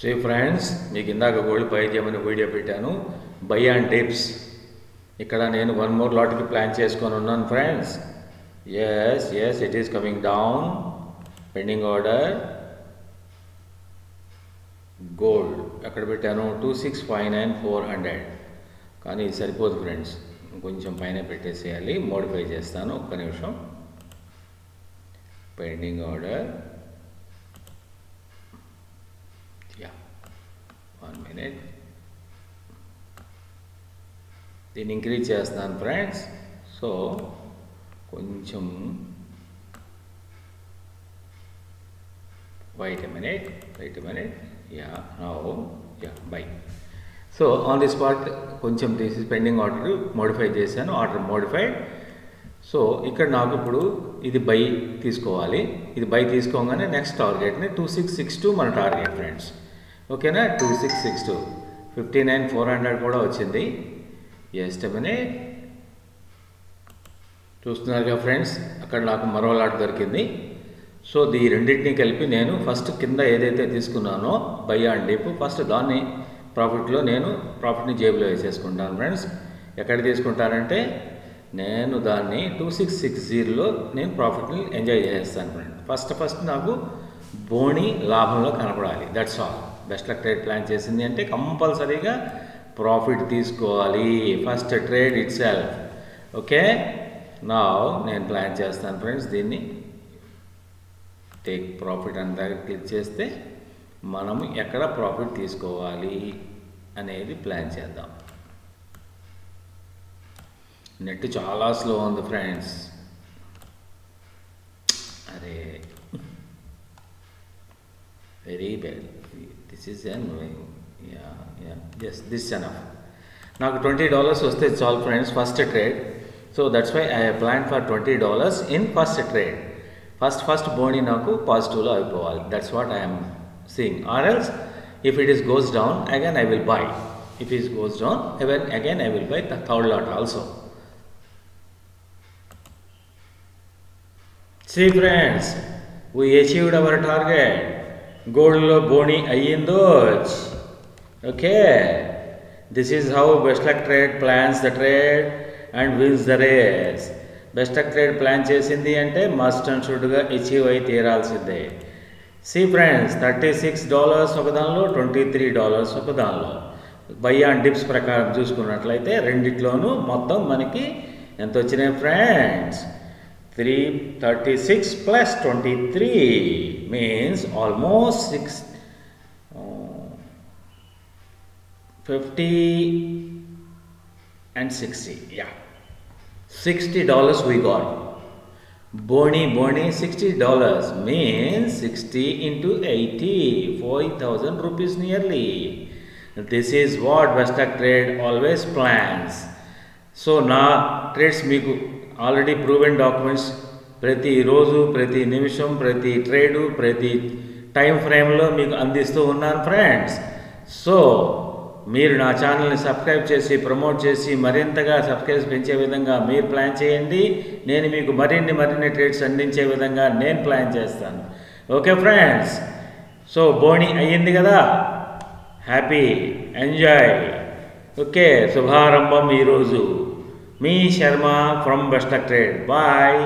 Shri friends, మీకు ఇందాక gold buy చేయమని వీడియో పెట్టాను. Buy and dips. ఇక్కడ నేను 1 more లాట్కి ప్లాన్ చేసుకొని ఉన్నాను friends. Yes it is coming down. Pending order. Gold ఎక్కడ పెట్టాను? 2659,400. కానీ ఇది సరిపోదు ఫ్రెండ్స్, కొంచెం పైన పెట్టేసేయాలి. మోడిఫై చేస్తాను, ఒక్క నిమిషం. Pending order. 1 minute. దీన్ని ఇంక్రీజ్ చేస్తున్నాను ఫ్రెండ్స్. సో కొంచెం wait a minute. Bye. So on the spot కొంచెం this is pending order modify చేశాను. Order modified. సో ఇక్కడ నాకు ఇప్పుడు ఇది బై తీసుకోవాలి. ఇది బై తీసుకోగానే నెక్స్ట్ టార్గెట్ని 2662 మన టార్గెట్ ఫ్రెండ్స్. ఓకేనా? 2662. 59,400 కూడా వచ్చింది. Just minute. చూస్తున్నారుగా ఫ్రెండ్స్, అక్కడ నాకు మరో లాట్ దొరికింది. సో ఈ రెండింటిని కలిపి నేను ఫస్ట్ కింద ఏదైతే తీసుకున్నానో బై అండ్ డిప్, ఫస్ట్ దాన్ని ప్రాఫిట్లో నేను ప్రాఫిట్ని జేబులో వేసేసుకుంటాను ఫ్రెండ్స్. ఎక్కడ తీసుకుంటానంటే నేను దాన్ని 2660లో నేను ప్రాఫిట్ని ఎంజాయ్ చేస్తాను ఫ్రెండ్. ఫస్ట్ నాకు బోణి లాభంలో కనపడాలి. That's all. Best luck trade plan చేసింది అంటే కంపల్సరీగా ప్రాఫిట్ తీసుకోవాలి first trade it self. Okay, నా నేను ప్లాన్ చేస్తాను ఫ్రెండ్స్. దీన్ని టేక్ ప్రాఫిట్ అని దగ్గర క్లిక్ చేస్తే మనం ఎక్కడ ప్రాఫిట్ తీసుకోవాలి అనేది ప్లాన్ చేద్దాం. నెట్ చాలా స్లో ఉంది ఫ్రెండ్స్. అరే very bad. This is annoying. This enough. నాకు $20 వస్తే చాలు friends first trade. So that's why I plan for $20 in first trade. First బోణి నాకు పాజిటివ్లో అయిపోవాలి. That's what I'm seeing. Or else if it goes down, again I will buy. If it goes down, again I will buy the third lot also. See friends, we achieved our target. Gold lo boni ayyindo. Okay, this is how Best Luck Trade plans the trade and wins the race. Best Luck Trade plan chesindi ante must and should ga achieve ayi తీరాల్సిందే. See friends, $36 ఒక దానిలో, $23 ఒక దానిలో. By and dips ప్రకారం చూసుకున్నట్లయితే రెండిట్లోనూ మొత్తం మనకి ఎంత వచ్చినాయి friends? 336 plus 23 means almost 50 and 60. $60 we got. Boni $60 means 60 into 80, 40,000 rupees nearly. This is what Best Luck Trade always plans. So na trades meeku already proven documents ప్రతి రోజు, ప్రతి నిమిషం, ప్రతి ట్రేడు, ప్రతి టైం ఫ్రేమ్లో మీకు అందిస్తూ ఉన్నాను ఫ్రెండ్స్. సో మీరు నా ఛానల్ని సబ్స్క్రైబ్ చేసి ప్రమోట్ చేసి మరింతగా సబ్స్క్రైబ్ పెంచే విధంగా మీరు ప్లాన్ చేయండి. నేను మీకు మరిన్ని ట్రేడ్స్ అందించే విధంగా నేను ప్లాన్ చేస్తాను. ఓకే ఫ్రెండ్స్, సో బోణి అయ్యింది కదా, హ్యాపీ, ఎంజాయ్. ఓకే, శుభారంభం ఈరోజు. మీ Sharma from best luck trade. Bye.